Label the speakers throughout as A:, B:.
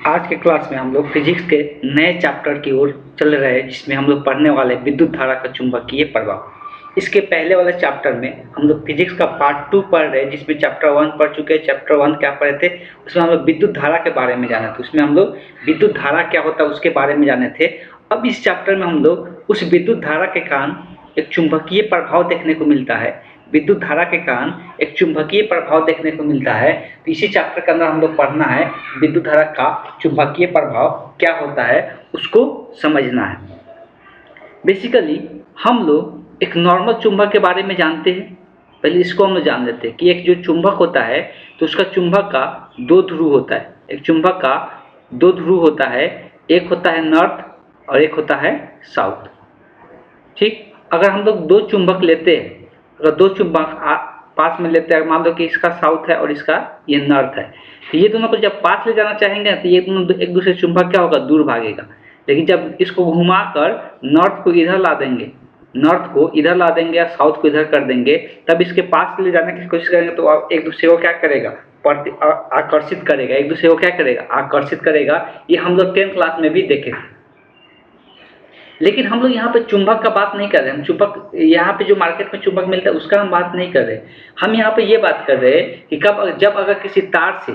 A: आज के क्लास में हम लोग फिजिक्स के नए चैप्टर की ओर चल रहे हैं, जिसमें हम लोग पढ़ने वाले विद्युत धारा का चुंबकीय प्रभाव। इसके पहले वाले चैप्टर में हम लोग फिजिक्स का पार्ट 2 पढ़ रहे हैं, जिसमें चैप्टर 1 पढ़ चुके हैं। चैप्टर 1 क्या पढ़े थे? उसमें हम लोग विद्युत धारा के बारे में जाने थे। उसमें हम लोग विद्युत धारा क्या होता है उसके बारे में जाने थे। अब इस चैप्टर में हम लोग उस विद्युत धारा के कारण एक चुंबकीय प्रभाव देखने को मिलता है। विद्युत धारा के कारण एक चुंबकीय प्रभाव देखने को मिलता है। तो इसी चैप्टर के अंदर हम लोग पढ़ना है विद्युत धारा का चुंबकीय प्रभाव क्या होता है, उसको समझना है। बेसिकली हम लोग एक नॉर्मल चुंबक के बारे में जानते हैं। पहले इसको हम लोग जान लेते हैं कि एक जो चुंबक होता है तो उसका चुंबक का दो ध्रुव होता है। एक चुंबक का दो ध्रुव होता है, एक होता है नॉर्थ और एक होता है साउथ। ठीक, अगर हम लोग दो चुंबक लेते हैं, अगर दो चुंबक पास में लेते हैं, मान लो कि इसका साउथ है और इसका ये नॉर्थ है, तो ये दोनों को जब पास ले जाना चाहेंगे तो ये दोनों एक दूसरे चुंबक क्या होगा, दूर भागेगा। लेकिन जब इसको घुमाकर नॉर्थ को इधर ला देंगे, नॉर्थ को इधर ला देंगे या साउथ को इधर कर देंगे, तब इसके पास ले जाने की कोशिश करेंगे तो एक दूसरे को क्या करेगा, आकर्षित करेगा। एक दूसरे को क्या करेगा, आकर्षित करेगा। ये हम लोग 10th क्लास में भी देखे। लेकिन हम लोग यहाँ पे चुंबक का बात नहीं कर रहे। हम चुंबक यहाँ पे जो मार्केट में चुंबक मिलता है उसका हम बात नहीं कर रहे। हम यहाँ पे ये बात कर रहे हैं कि जब अगर किसी तार से,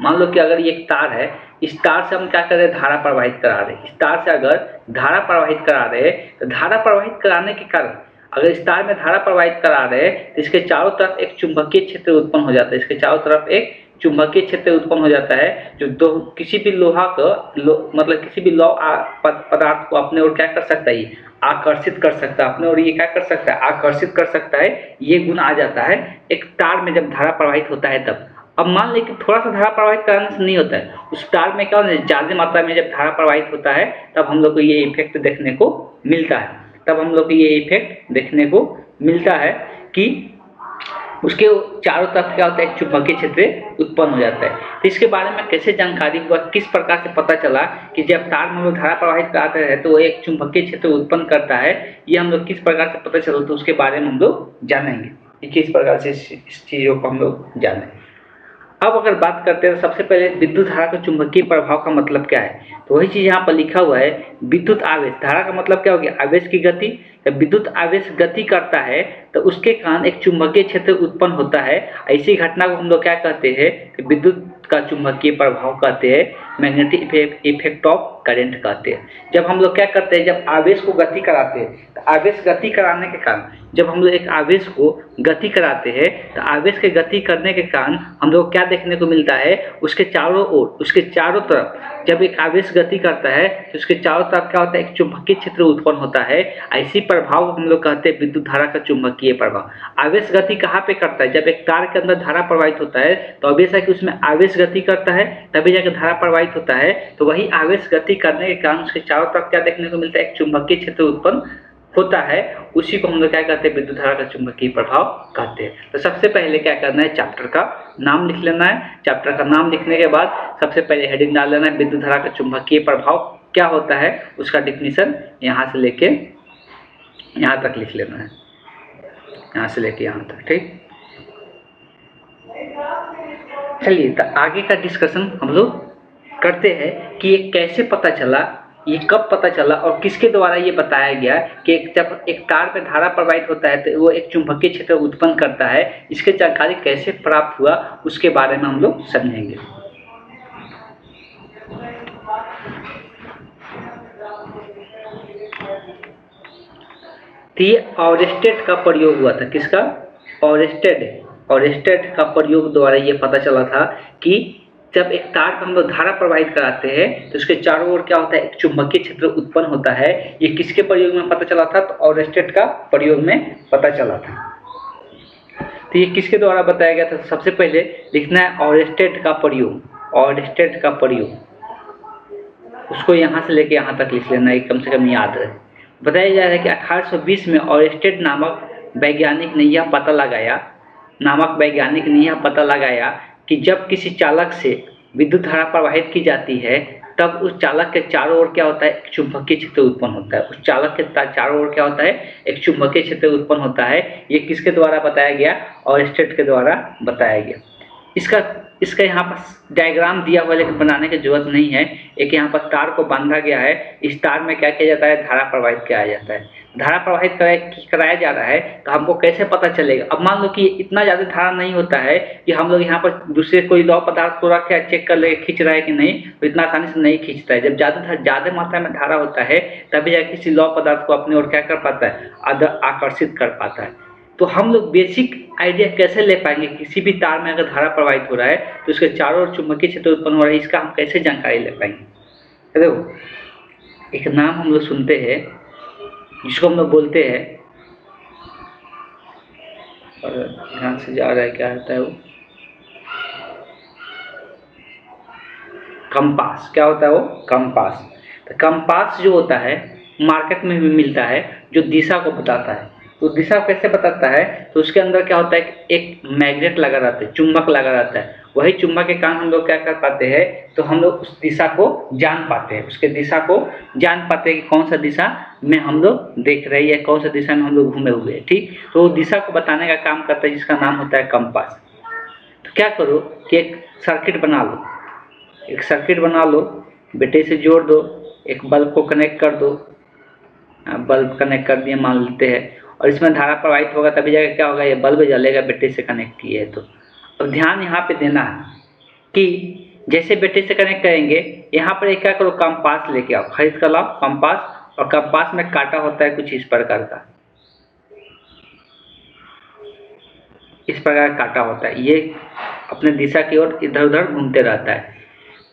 A: मान लो कि अगर ये एक तार है, इस तार से हम क्या कर रहे हैं, धारा प्रवाहित करा रहे हैं। इस तार से अगर धारा प्रवाहित करा रहे हैं तो धारा प्रवाहित कराने के कारण, अगर इस तार में धारा प्रवाहित करा रहे हैं तो इसके चारों तरफ एक चुंबकीय क्षेत्र उत्पन्न हो जाता है। इसके चारों तरफ एक चुंबकीय क्षेत्र उत्पन्न हो जाता है, जो किसी भी लोहा का मतलब किसी भी पदार्थ को अपने ओर क्या कर सकता है, आकर्षित कर सकता है। अपने ओर ये क्या कर सकता है, आकर्षित कर सकता है। ये गुण आ जाता है एक तार में जब धारा प्रवाहित होता है तब। अब मान लें कि थोड़ा सा धारा प्रवाहित कराने से नहीं होता है, उस तार में क्या होता है, ज्यादा मात्रा में जब धारा प्रवाहित होता है तब हम लोग को ये इफेक्ट देखने को मिलता है। तब हम लोग को ये इफेक्ट देखने को मिलता है कि उसके चारों तरफ क्या होता है, एक चुंबकीय क्षेत्र उत्पन्न हो जाता है। तो इसके बारे में कैसे जानकारी हुआ, किस प्रकार से पता चला कि जब तार में हम लोग धारा प्रवाहित कराते हैं तो एक चुंबकीय क्षेत्र उत्पन्न करता है, ये हम लोग किस प्रकार से पता चला, तो उसके बारे में हम लोग जानेंगे कि किस प्रकार से इस चीज़ों को हम लोग जाने। अब अगर बात करते हैं तो सबसे पहले विद्युत धारा का चुंबकीय प्रभाव का मतलब क्या है, तो वही चीज़ यहाँ पर लिखा हुआ है। विद्युत आवेश, धारा का मतलब क्या हो गया, आवेश की गति। जब विद्युत आवेश गति करता है तो उसके कारण एक चुंबकीय क्षेत्र उत्पन्न होता है। ऐसी घटना को हम लोग क्या कहते हैं, कि विद्युत का चुंबकीय प्रभाव कहते हैं, मैग्नेटिक इफेक्ट ऑफ करंट कहते हैं। जब हम लोग क्या करते हैं, जब आवेश को गति कराते हैं तो आवेश गति कराने के कारण, जब हम लोग एक आवेश को गति कराते हैं तो आवेश के गति करने के कारण हम लोग क्या देखने को मिलता है, उसके चारों ओर, उसके चारों तरफ जब एक आवेश गति करता है तो उसके चारों तरफ क्या होता है, एक चुंबकीय क्षेत्र उत्पन्न होता है। ऐसी प्रभाव हम लोग कहते हैं विद्युत धारा का चुंबकीय प्रभाव। आवेश गति कहाँ पे करता है, जब एक तार के अंदर धारा प्रवाहित होता है तो ऑब्वियस है कि उसमें आवेश गति करता है, तभी जाकर धारा प्रवाहित होता है। तो वही आवेश गति करने के कारण उसके चारों तरफ क्या देखने को मिलता है, एक चुंबकीय क्षेत्र उत्पन्न होता है। उसी को हम लोग क्या कहते हैं, विद्युत धारा का चुंबकीय प्रभाव कहते हैं। तो सबसे पहले क्या करना है, चैप्टर का नाम लिख लेना है। चैप्टर का नाम लिखने के बाद सबसे पहले हेडिंग डाल लेना है, विद्युत धारा का चुंबकीय प्रभाव क्या होता है, उसका डिफिनीशन यहाँ से लेके यहाँ तक लिख लेना है, यहाँ से लेके यहाँ तक। ठीक, चलिए तो आगे का डिस्कशन हम लोग करते हैं कि ये कैसे पता चला, ये कब पता चला और किसके द्वारा ये बताया गया कि जब एक तार पे धारा प्रवाहित होता है तो वो एक चुंबकीय क्षेत्र उत्पन्न करता है। इसके जानकारी कैसे प्राप्त हुआ उसके बारे में हम लोग समझेंगे। तो ये ऑरेस्टेड का प्रयोग हुआ था, किसका, ऑरेस्टेड का प्रयोग द्वारा ये पता चला था कि जब एक तार पर हम लोग धारा प्रवाहित कराते हैं तो उसके चारों ओर क्या होता है, एक चुंबकीय क्षेत्र उत्पन्न होता है। ये किसके प्रयोग में पता चला था, तो ऑरेस्टेड का प्रयोग में पता चला था। तो ये किसके द्वारा बताया गया था, सबसे पहले लिखना है ऑरेस्टेड का प्रयोग। ऑरेस्टेड का प्रयोग, उसको यहाँ से लेके यहाँ तक लिख लेना है, कम से कम याद रहे। बताया जा रहा है कि 1820 में ऑरेस्टेड नामक वैज्ञानिक ने यह पता लगाया कि जब किसी चालक से विद्युत धारा प्रवाहित की जाती है तब उस चालक के चारों ओर क्या होता है, एक चुंबकीय क्षेत्र उत्पन्न होता है। उस चालक के चारों ओर क्या होता है, एक चुंबकीय क्षेत्र उत्पन्न होता है। ये किसके द्वारा बताया गया, ऑरेस्टेड के द्वारा बताया गया। इसका इसका यहाँ पर डायग्राम दिया हुआ है, लेकिन बनाने की जरूरत नहीं है। एक यहाँ पर तार को बांधा गया है, इस तार में क्या किया जाता है, धारा प्रवाहित किया जाता है। धारा प्रवाहित कराया जा रहा है, तो हमको कैसे पता चलेगा। अब मान लो कि इतना ज़्यादा धारा नहीं होता है कि हम लोग यहाँ पर दूसरे कोई लौह पदार्थ को रखे चेक कर ले खींच रहा है कि नहीं, तो इतना आसानी से नहीं खींचता है। जब ज़्यादा मात्रा में धारा होता है तभी जाकर किसी लौह पदार्थ को अपनी ओर क्या कर पाता है, आकर्षित कर पाता है। तो हम लोग बेसिक आइडिया कैसे ले पाएंगे, किसी भी तार में अगर धारा प्रवाहित हो रहा है तो उसके चारों ओर चुंबकीय क्षेत्र उत्पन्न हो रहा है, इसका हम कैसे जानकारी ले पाएंगे। देखो एक नाम हम लोग सुनते हैं जिसको हम लोग बोलते हैं, और ध्यान से जा रहा है क्या होता है वो, कंपास। क्या होता है वो, कंपास। तो कंपास जो होता है मार्केट में भी मिलता है, जो दिशा को बताता है। तो दिशा कैसे बताता है, तो उसके अंदर क्या होता है, एक मैग्नेट लगा रहता है, चुंबक लगा रहता है। वही चुंबक के कारण हम लोग क्या कर पाते हैं, तो हम लोग उस दिशा को जान पाते हैं, उसके दिशा को जान पाते हैं कि कौन सा दिशा में हम लोग देख रहे हैं या कौन सा दिशा में हम लोग घूमे हुए हैं। ठीक, तो वो दिशा को बताने का काम करता है, जिसका नाम होता है कंपास। तो क्या करो कि एक सर्किट बना लो, एक सर्किट बना लो, बैटरी से जोड़ दो, एक बल्ब को कनेक्ट कर दो। बल्ब कनेक्ट कर दिए मान लेते हैं, और इसमें धारा प्रवाहित होगा तभी जाकर क्या होगा, ये बल्ब जलेगा, बैटरी से कनेक्ट किए है। तो अब ध्यान यहाँ पे देना है कि जैसे बैटरी से कनेक्ट करेंगे, यहाँ पर एक क्या करो, कंपास लेके आओ, खरीद कर लाओ कंपास। और कंपास में कांटा होता है कुछ इस प्रकार का, इस प्रकार कांटा होता है, ये अपने दिशा की ओर इधर उधर घूमते रहता है।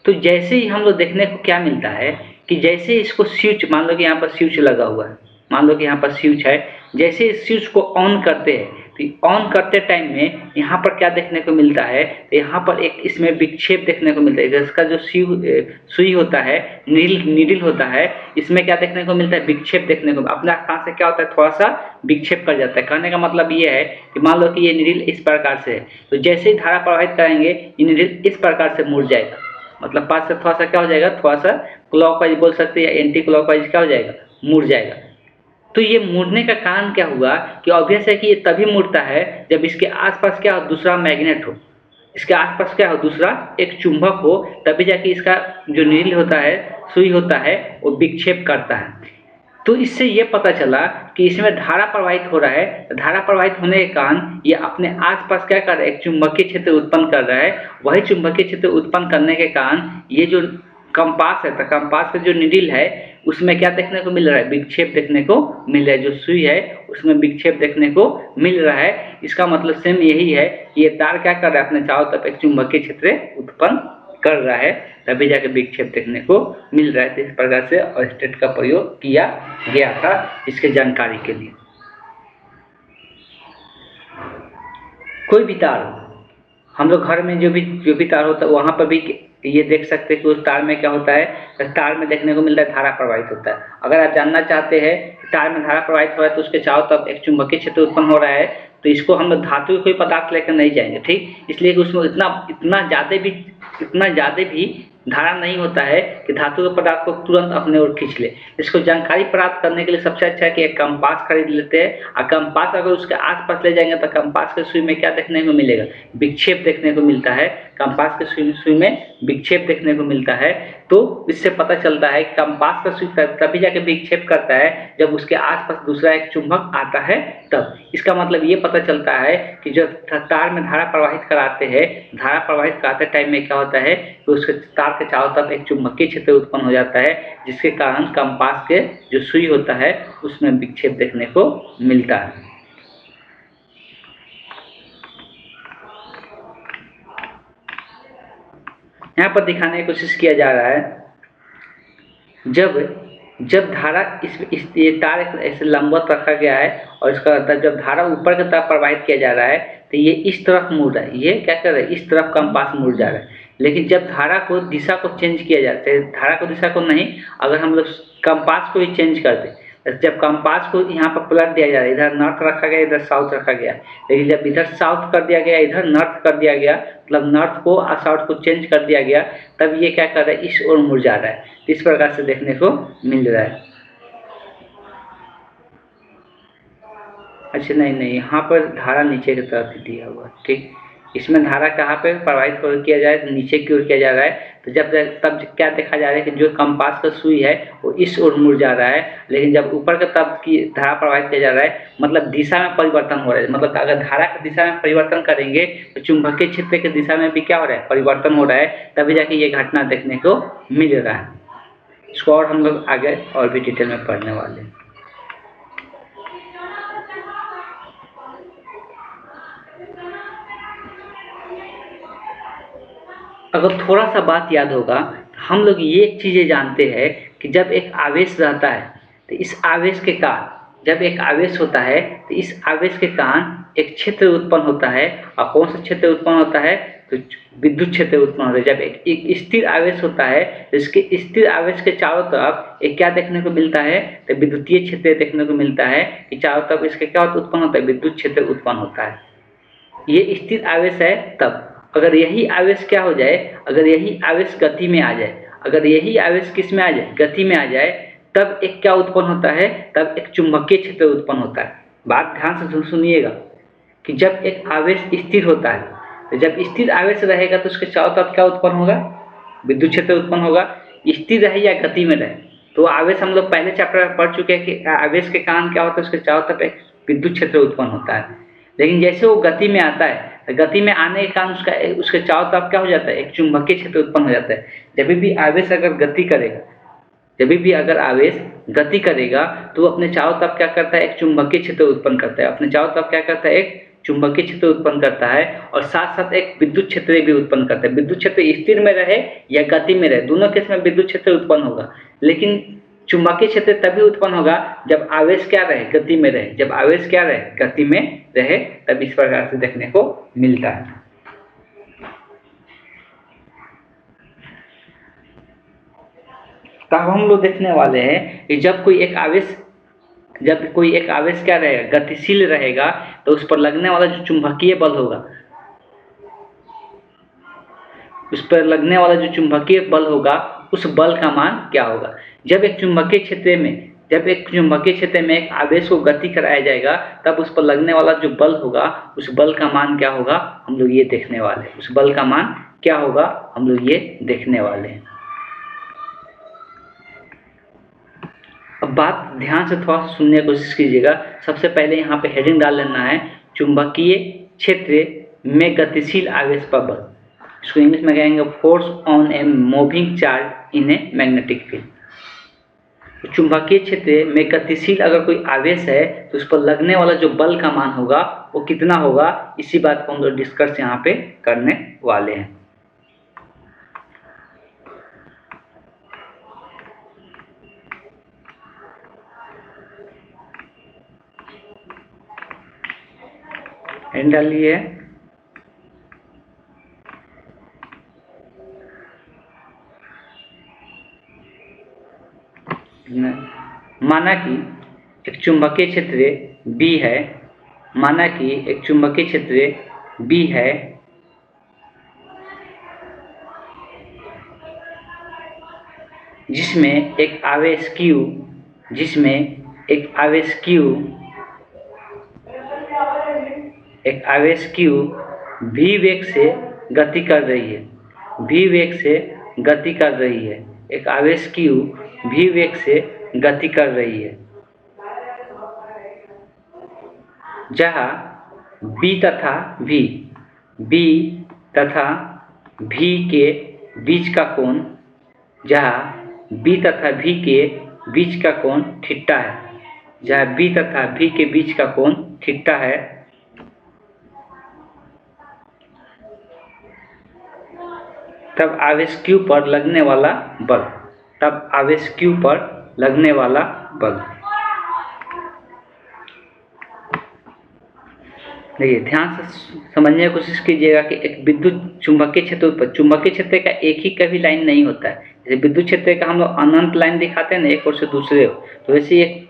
A: तो जैसे ही हम लोग देखने को क्या मिलता है कि जैसे इसको स्विच, मान लो कि यहाँ पर स्विच लगा हुआ है, मान लो कि यहाँ पर स्विच है, जैसे इस स्विच को ऑन करते हैं तो ऑन करते टाइम में यहाँ पर क्या देखने को मिलता है, तो यहाँ पर एक इसमें विक्षेप देखने को मिलता है। इसका जो सुई होता है, नीडल होता है, इसमें क्या देखने को मिलता है, विक्षेप देखने को। अपने स्थान से क्या होता है, थोड़ा सा विक्षेप कर जाता है। कहने का मतलब ये है कि मान लो कि ये नीडल इस प्रकार से है, तो जैसे ही धारा प्रवाहित करेंगे ये नीडल इस प्रकार से मुड़ जाएगा, मतलब पास से थोड़ा सा क्या हो जाएगा, थोड़ा सा क्लॉकवाइज बोल सकते हैं या एंटी क्लॉकवाइज क्या हो जाएगा, मुड़ जाएगा। तो ये मुड़ने का कारण क्या हुआ कि ऑब्वियस है कि ये तभी मुड़ता है जब इसके आसपास क्या हो, दूसरा मैग्नेट हो, इसके आसपास क्या हो, दूसरा एक चुंबक हो, तभी जाके इसका जो नीडल होता है, सुई होता है, वो विक्षेप करता है। तो इससे ये पता चला कि इसमें धारा प्रवाहित हो रहा है। धारा प्रवाहित होने के कारण ये अपने आसपास क्या कर रहा है, एक चुंबकीय क्षेत्र उत्पन्न कर रहा है। वही चुंबकीय क्षेत्र उत्पन्न करने के कारण ये जो कंपास है, तो कंपास का जो नीडल है उसमें क्या देखने को मिल रहा है, विक्षेप देखने को मिल रहा है। जो सुई है उसमें विक्षेप देखने को मिल रहा है। इसका मतलब सेम यही है, ये तार क्या कर रहा है, अपने चारों तरफ एक चुंबकीय क्षेत्र उत्पन्न कर रहा है, तभी जाके विक्षेप देखने को मिल रहा है। तो इस प्रकार से ऑयस्टेट का प्रयोग किया गया था इसके जानकारी के लिए। कोई भी तार, हम लोग घर में जो भी तार होता है वहाँ पर भी ये देख सकते हैं कि उस तार में क्या होता है, तार में देखने को मिलता है धारा प्रवाहित होता है। अगर आप जानना चाहते हैं तार में धारा प्रवाहित हो रहा है तो उसके चारों तरफ एक चुंबकीय क्षेत्र उत्पन्न हो रहा है, तो इसको हम लोग धातु कोई पदार्थ लेकर नहीं जाएंगे, ठीक। इसलिए कि उसमें इतना ज़्यादा भी धारा नहीं होता है कि धातु के पदार्थ को तुरंत अपने ओर खींच ले। इसको जानकारी प्राप्त करने के लिए सबसे अच्छा है कि एक कंपास खरीद लेते हैं, और कंपास अगर उसके आसपास ले जाएंगे तो कंपास के सुई में क्या देखने को मिलेगा, विक्षेप देखने को मिलता है। कंपास के सुई में विक्षेप देखने को मिलता है। तो इससे पता चलता है कि कंपास का सुई तभी जाके विक्षेप करता है जब उसके आसपास दूसरा एक चुंबक आता है तब। इसका मतलब ये पता चलता है कि जब तार में धारा प्रवाहित कराते हैं, धारा प्रवाहित कराते टाइम में क्या होता है कि उसके तार के चारों तरफ एक चुंबकीय क्षेत्र उत्पन्न हो जाता है, जिसके कारण कंपास के जो सुई होता है उसमें विक्षेप देखने को मिलता है। यहाँ पर दिखाने की कोशिश किया जा रहा है, जब धारा ये तार ऐसे लंबवत रखा गया है और इसका जब धारा ऊपर की तरफ प्रवाहित किया जा रहा है तो ये इस तरफ मुड़ रहा है, ये क्या कर रहा है, इस तरफ कंपास मुड़ जा रहा है। लेकिन जब धारा को दिशा को चेंज किया जाता है, धारा को दिशा को नहीं, अगर हम लोग कंपास को ही चेंज कर दें, जब कंपास को यहाँ पर पलट दिया जा रहा है, इधर नॉर्थ रखा गया, इधर साउथ रखा गया, लेकिन जब इधर साउथ कर दिया गया, इधर नॉर्थ कर दिया गया, मतलब नॉर्थ को और साउथ को चेंज कर दिया गया, तब ये क्या कर रहा है, इस ओर मुड़ जा रहा है। इस प्रकार से देखने को मिल रहा है। अच्छा नहीं, यहाँ पर धारा नीचे की तरफ दिया हुआ, ठीक। इसमें धारा कहाँ पे प्रवाहित किया जा रहा है, नीचे की ओर किया जा रहा है। तो तब क्या देखा जा रहा है कि जो कंपास का सुई है वो इस ओर मुड़ जा रहा है, लेकिन जब ऊपर का तब की धारा प्रवाहित किया जा रहा है, मतलब दिशा में परिवर्तन हो रहा है। मतलब अगर धारा की दिशा में परिवर्तन करेंगे तो चुंबकीय क्षेत्र की दिशा में भी क्या हो रहा है, परिवर्तन हो रहा है, तभी जाके ये घटना देखने को मिल रहा है। इसको और हम लोग आगे और भी डिटेल में पढ़ने वाले हैं। अगर थोड़ा सा बात याद होगा, हम लोग ये चीज़ें जानते हैं कि जब एक आवेश रहता है तो इस आवेश के कारण, जब एक आवेश होता है तो इस आवेश के कारण एक क्षेत्र उत्पन्न होता है। और कौन सा क्षेत्र उत्पन्न होता है, तो विद्युत क्षेत्र उत्पन्न होता है। जब एक स्थिर आवेश होता है तो इसके स्थिर आवेश के चारों तरफ एक क्या देखने को मिलता है, तो विद्युतीय क्षेत्र देखने को मिलता है कि चारों तरफ इसके क्या उत्पन्न होता है, विद्युत क्षेत्र उत्पन्न होता है। ये स्थिर आवेश है। तब अगर यही आवेश क्या हो जाए, अगर यही आवेश गति में आ जाए, अगर यही आवेश किस में आ जाए, गति में आ जाए, तब एक क्या उत्पन्न होता है, तब एक चुंबकीय क्षेत्र उत्पन्न होता है। बात ध्यान से सुनिएगा कि जब एक आवेश स्थिर होता है, तो जब स्थिर आवेश रहेगा तो उसके चारों तरफ क्या उत्पन्न होगा, विद्युत क्षेत्र उत्पन्न होगा। स्थिर रहे या गति में रहे, तो आवेश हम लोग पहले चैप्टर में पढ़ चुके हैं कि आवेश के कारण क्या होता है, उसके चारों तरफ एक विद्युत क्षेत्र उत्पन्न होता है। लेकिन जैसे वो गति में आता है, गति में आने के कारण उसके चारों तरफ क्या हो जाता है, एक चुंबकीय क्षेत्र उत्पन्न हो जाता है। जब भी आवेश अगर गति करेगा, जब भी अगर आवेश गति करेगा तो वो अपने चारों तरफ क्या करता है, एक चुंबकीय क्षेत्र उत्पन्न करता है। अपने चारों तरफ क्या करता है, एक चुंबकीय क्षेत्र उत्पन्न करता है, और साथ साथ एक विद्युत क्षेत्र भी उत्पन्न करता है। विद्युत क्षेत्र स्थिर में रहे या गति में रहे, दोनों केस में विद्युत क्षेत्र उत्पन्न होगा। लेकिन चुंबकीय क्षेत्र तभी उत्पन्न होगा जब आवेश क्या रहे, गति में रहे। जब आवेश क्या रहे, गति में रहे, तब इस प्रकार से देखने को मिलता है। तब हम लोग देखने वाले हैं कि जब कोई एक आवेश क्या रहेगा, गतिशील रहेगा, तो उस पर लगने वाला जो चुंबकीय बल होगा, उस पर लगने वाला जो चुंबकीय बल होगा, उस बल का मान क्या होगा। जब एक चुंबकीय क्षेत्र में एक आवेश को गति कराया जाएगा, तब उस पर लगने वाला जो बल होगा, उस बल का मान क्या होगा, हम लोग ये देखने वाले हैं। उस बल का मान क्या होगा, हम लोग ये देखने वाले हैं। अब बात ध्यान से थोड़ा सुनने की कोशिश कीजिएगा। सबसे पहले यहाँ पे हेडिंग डाल लेना है, चुंबकीय क्षेत्र में गतिशील आवेश पर बल। इसको इंग्लिश में कहेंगे force on a moving charge in a magnetic field. चुंबकीय क्षेत्र में गतिशील अगर कोई आवेश है तो उस पर लगने वाला जो बल का मान होगा वो कितना होगा, इसी बात को हम लोग डिस्कस यहाँ पे करने वाले हैं। डालिए, माना कि एक चुंबकीय क्षेत्र B है, माना कि एक चुंबकीय क्षेत्र B है, जिसमें एक आवेश Q v वेग से गति कर रही है, एक आवेश Q v वेग से गति कर रही है, जहाँ B तथा V के बीच का कोण, थीटा है, जहाँ B तथा V के बीच का कोण थीटा है, तब आवेश Q पर लगने वाला बल, देखिए ध्यान से समझने की कोशिश कीजिएगा कि एक विद्युत चुंबकीय क्षेत्र का एक ही कभी लाइन नहीं होता है। जैसे विद्युत क्षेत्र का हम लोग अनंत लाइन दिखाते हैं ना, एक ओर से दूसरे ओर, तो वैसे एक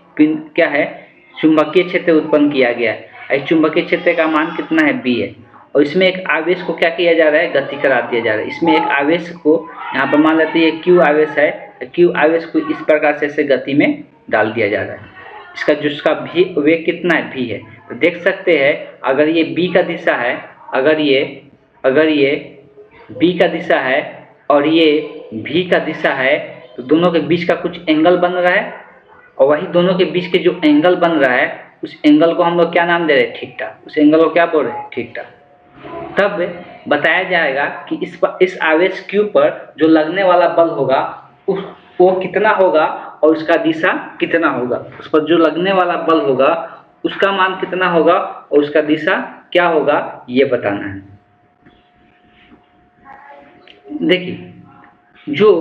A: क्या है, चुंबकीय क्षेत्र उत्पन्न किया गया है। इस चुंबकीय क्षेत्र का मान कितना है, B है, और इसमें एक आवेश को क्या किया जा रहा है, गति करा दिया जा रहा है। इसमें एक आवेश को यहाँ पर मान लेते हैं Q आवेश है, Q आवेश को इस प्रकार से गति में डाल दिया जा रहा है। जिसका वेग कितना है, V है। तो देख सकते हैं अगर ये B का दिशा है, अगर ये अगर ये बी का दिशा है और ये भी का दिशा है तो दोनों के बीच का कुछ एंगल बन रहा है, और वही दोनों के बीच के जो एंगल बन रहा है उस एंगल को हम लोग क्या नाम दे रहे हैं, थीटा। उस एंगल को क्या बोल रहे हैं, थीटा। तब बताया जाएगा कि इस आवेश Q पर जो लगने वाला बल होगा वो कितना होगा और उसका दिशा कितना होगा। उस पर जो लगने वाला बल होगा उसका मान कितना होगा और उसका दिशा क्या होगा, ये बताना है। देखिए जो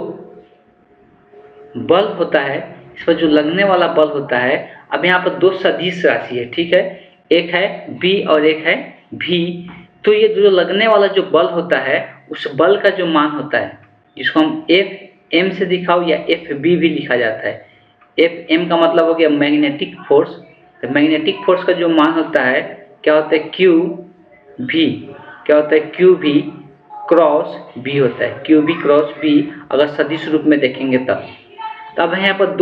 A: बल होता है, इस पर जो लगने वाला बल होता है, अब यहाँ पर दो सदिश राशि है, ठीक है, एक है B और एक है V। तो ये जो लगने वाला जो बल होता है उस बल का जो मान होता है, जिसको हम Fm से दिखाओ या Fb भी लिखा जाता है। Fm का मतलब हो गया मैग्नेटिक फोर्स, तो मैग्नेटिक फोर्स का जो मान होता है क्या होता है, QV। क्या होता है, QV क्रॉस B होता है, QV क्रॉस B अगर सदिश रूप में देखेंगे तब। अब यहाँ पर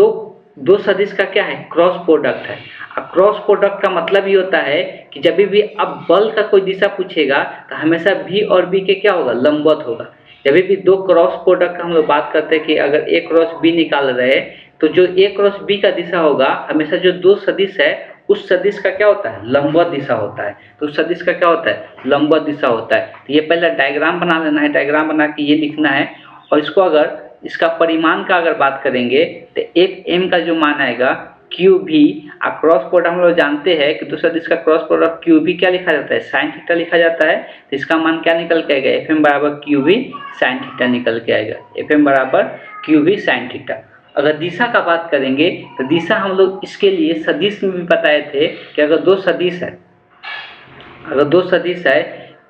A: दो सदिश का क्या है, क्रॉस प्रोडक्ट है। अब क्रॉस प्रोडक्ट का मतलब ये होता है कि जब भी अब बल का कोई दिशा पूछेगा तो हमेशा V और B के क्या होगा, लंबवत होगा। जब भी दो क्रॉस प्रोडक्ट का हम लोग बात करते हैं कि अगर A क्रॉस B निकाल रहे तो जो A क्रॉस B का दिशा होगा हमेशा जो दो सदिश है उस सदिश का क्या होता है, लंबवत दिशा होता है। तो उस सदिश का क्या होता है, लंबवत दिशा होता है। तो ये पहले डायग्राम बना लेना है, डायग्राम बना के ये लिखना है। और इसको अगर इसका परिमाण का अगर बात करेंगे तो Fm का जो मान आएगा QV, आप क्रॉस प्रोडक्ट हम लोग जानते हैं कि दूसरा दिशा का क्रॉस प्रोडक्ट QV क्या लिखा जाता है, साइन थीटा लिखा जाता है। तो इसका मान क्या निकल के आएगा, Fm बराबर QV साइन थीटा निकल के आएगा, Fm बराबर QV साइन थीटा। अगर दिशा का बात करेंगे तो दिशा हम लोग इसके लिए सदिश में भी बताए थे कि अगर दो सदिश है,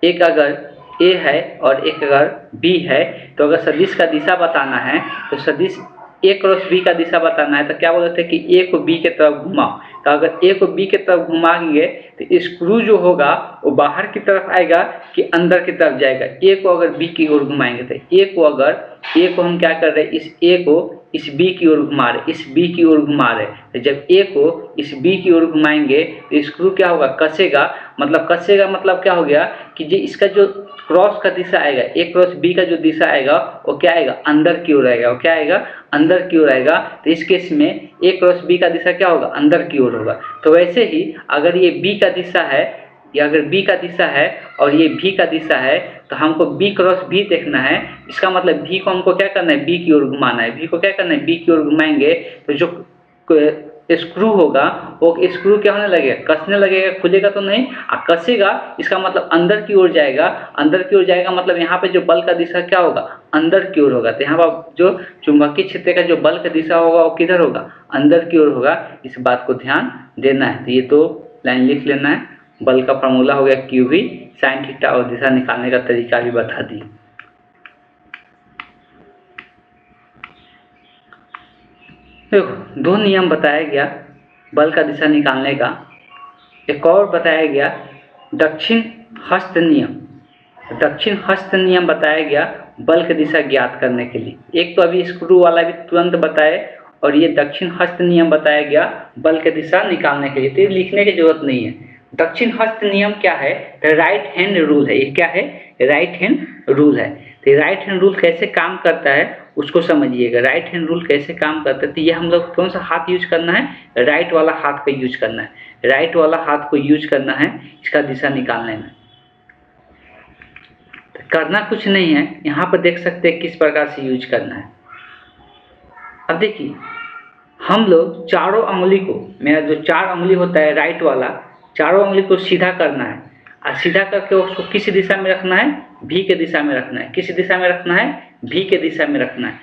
A: एक अगर A है और एक अगर B है, तो अगर सदिश का दिशा बताना है तो सदिश A क्रॉस B का दिशा बताना है तो क्या बोलते हैं कि A को B के तरफ घुमाओ। तो अगर A को B के तरफ घुमाएंगे तो स्क्रू जो होगा वो बाहर की तरफ आएगा कि अंदर की तरफ जाएगा। A को अगर B की ओर घुमाएंगे तो A को हम क्या कर रहे हैं, इस A को इस B की ओर घुमा रहे, इस B की ओर घुमा रहे। तो जब A को इस B की ओर घुमाएंगे तो स्क्रू क्या होगा, कसेगा। मतलब क्या हो गया कि जी इसका जो क्रॉस का दिशा आएगा, A क्रॉस B का जो दिशा आएगा वो क्या आएगा, अंदर की ओर आएगा। वो क्या आएगा, अंदर की ओर आएगा। तो इस केस में A क्रॉस B का दिशा क्या होगा, अंदर की ओर होगा। तो वैसे ही अगर ये B का दिशा है या अगर B का दिशा है और ये V का दिशा है तो हमको B क्रॉस B देखना है। इसका मतलब V को हमको क्या करना है, B की ओर घुमाना है। V को क्या करना है, B की ओर घुमाएंगे तो जो स्क्रू होगा वो स्क्रू क्या होने लगेगा, कसने लगेगा, खुलेगा तो नहीं, कसेगा। इसका मतलब अंदर की ओर जाएगा। अंदर की ओर जाएगा मतलब यहाँ पे जो बल का दिशा क्या होगा, अंदर की ओर होगा। तो यहाँ पर जो चुंबकीय क्षेत्र का जो बल का दिशा होगा वो किधर होगा, अंदर की ओर होगा। इस बात को ध्यान देना है। तो ये तो लाइन लिख लेना है। बल का फॉर्मूला हो गया QV साइन थीटा और दिशा निकालने का तरीका भी बता दी। देखो दो नियम बताया गया बल का दिशा निकालने का। एक और बताया गया दक्षिण हस्त नियम। दक्षिण हस्त नियम बताया गया बल की दिशा ज्ञात करने के लिए। एक तो अभी स्क्रू वाला भी तुरंत बताए और ये दक्षिण हस्त नियम बताया गया बल की दिशा निकालने के लिए। तो लिखने की जरूरत नहीं है। दक्षिण हस्त नियम क्या है, राइट हैंड रूल है। ये क्या है, राइट हैंड रूल है। तो राइट हैंड रूल कैसे काम करता है उसको समझिएगा। राइट हैंड रूल कैसे काम करता है, तो ये हम लोग कौन सा हाथ यूज करना है, राइट वाला हाथ का यूज करना है। राइट वाला हाथ को यूज करना है इसका दिशा निकालने में। तो करना कुछ नहीं है, यहाँ पर देख सकते हैं किस प्रकार से यूज करना है। अब देखिए हम लोग चारों उंगली को, मेरा जो चार उंगली होता है राइट वाला, चारों उंगली को सीधा करना है और सीधा करके उसको किस दिशा में रखना है, V के दिशा में रखना है। किस दिशा में रखना है, V के दिशा में रखना है।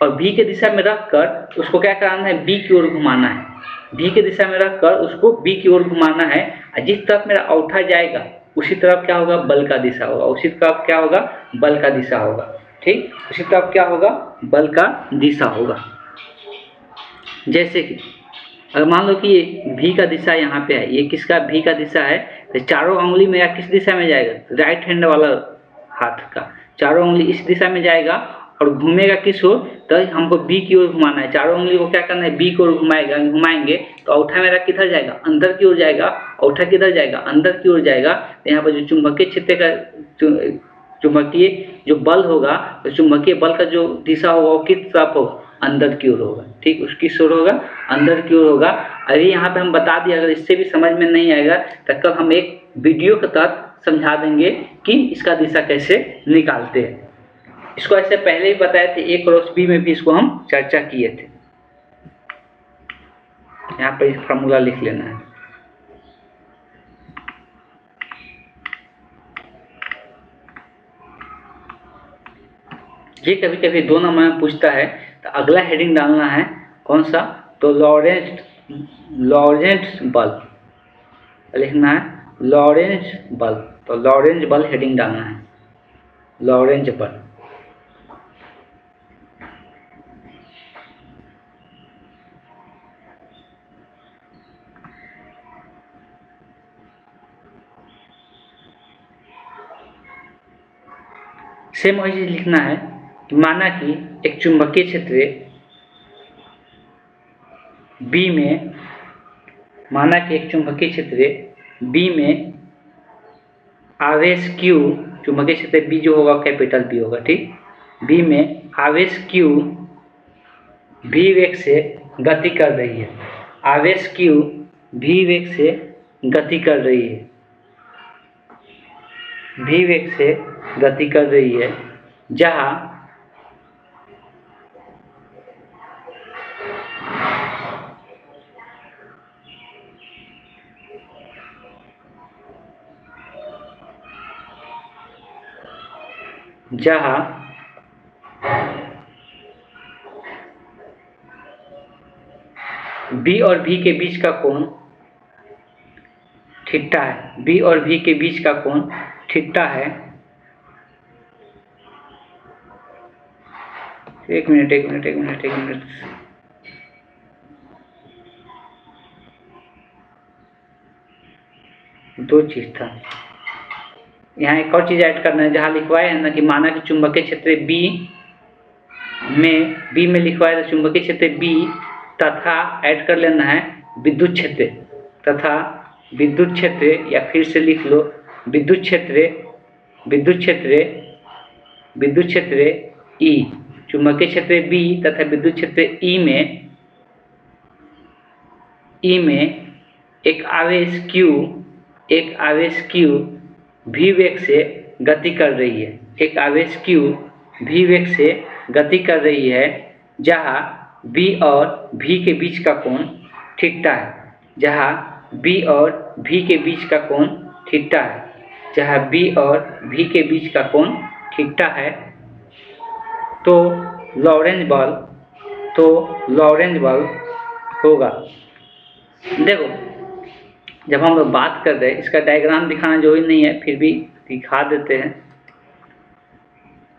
A: और V के दिशा में रखकर उसको क्या कराना है, B की ओर घुमाना है। V के दिशा में रखकर उसको B की ओर घुमाना है। और जिस तरफ मेरा औंठा जाएगा उसी तरफ क्या होगा, बल का दिशा होगा। उसी तरफ क्या होगा, बल का दिशा होगा। ठीक, उसी तरफ क्या होगा, बल का दिशा होगा। जैसे कि अगर मान लो कि ये V का दिशा यहाँ पे है, ये किसका, V का दिशा है, तो चारों उंगली मेरा किस दिशा में जाएगा, राइट हैंड वाला हाथ का चारों उंगली इस दिशा में जाएगा और घूमेगा किस ओर, तो हमको B की ओर घुमाना है। चारों उंगली को क्या करना है, B की ओर घुमाएंगे तो औंठा मेरा किधर जाएगा, अंदर की ओर जाएगा। औंठा किधर जाएगा, अंदर की ओर जाएगा। तो यहाँ पर जो चुंबकीय क्षेत्र का चुंबकीय जो बल होगा, तो चुंबकीय बल का जो दिशा होगा वो किस तरफ होगा, अंदर की ओर होगा। ठीक, उसकी ओर होगा, अंदर की ओर होगा। अभी यहाँ पे हम बता दिए, अगर इससे भी समझ में नहीं आएगा तो कल हम एक वीडियो के तहत समझा देंगे कि इसका दिशा कैसे निकालते हैं। इसको ऐसे पहले ही बताए थे, ए क्रॉस बी में भी इसको हम चर्चा किए थे। यहाँ पर फॉर्मूला लिख लेना है। ये कभी कभी 2 नंबर में पूछता है, तो अगला हेडिंग डालना है कौन सा, तो लॉरेंट्ज बल लिखना है, लॉरेंट्ज बल। तो लॉरेंट्ज बल हेडिंग डालना है, लॉरेंट्ज बल। सेम वही चीज लिखना है कि माना कि एक चुंबकीय क्षेत्र बी में, माना कि एक चुंबकीय क्षेत्र बी में आवेश Q, चुंबकीय क्षेत्र बी जो होगा कैपिटल बी होगा, ठीक। बी में आवेश Q v वेग से गति कर रही है, आवेश Q v वेग से गति कर रही है, v वेग से गति कर रही है, जहाँ B और V के बीच का कोण थीटा है, B और V के बीच का कोण थीटा है। एक मिनट, दो चीज था यहाँ, एक और चीज ऐड करना है। जहाँ लिखवाए है ना कि माना कि चुंबकीय क्षेत्र बी में लिखवाए तो चुंबकीय क्षेत्र बी तथा ऐड कर लेना है विद्युत क्षेत्र, तथा विद्युत क्षेत्र, या फिर से लिख लो विद्युत क्षेत्र ई, चुंबकीय क्षेत्र बी तथा विद्युत क्षेत्र ई में एक आवेश Q v वेग से गति कर रही है, एक आवेश Q v वेग से गति कर रही है, जहाँ B और V के बीच का कोण थीटा है, जहाँ B और V के बीच का कोण थीटा है, जहाँ B और V के बीच का कोण थीटा है। तो लॉरेंज बल होगा। देखो, जब हम लोग बात कर रहे हैं, इसका डायग्राम दिखाना जरूरी नहीं है, फिर भी दिखा देते हैं।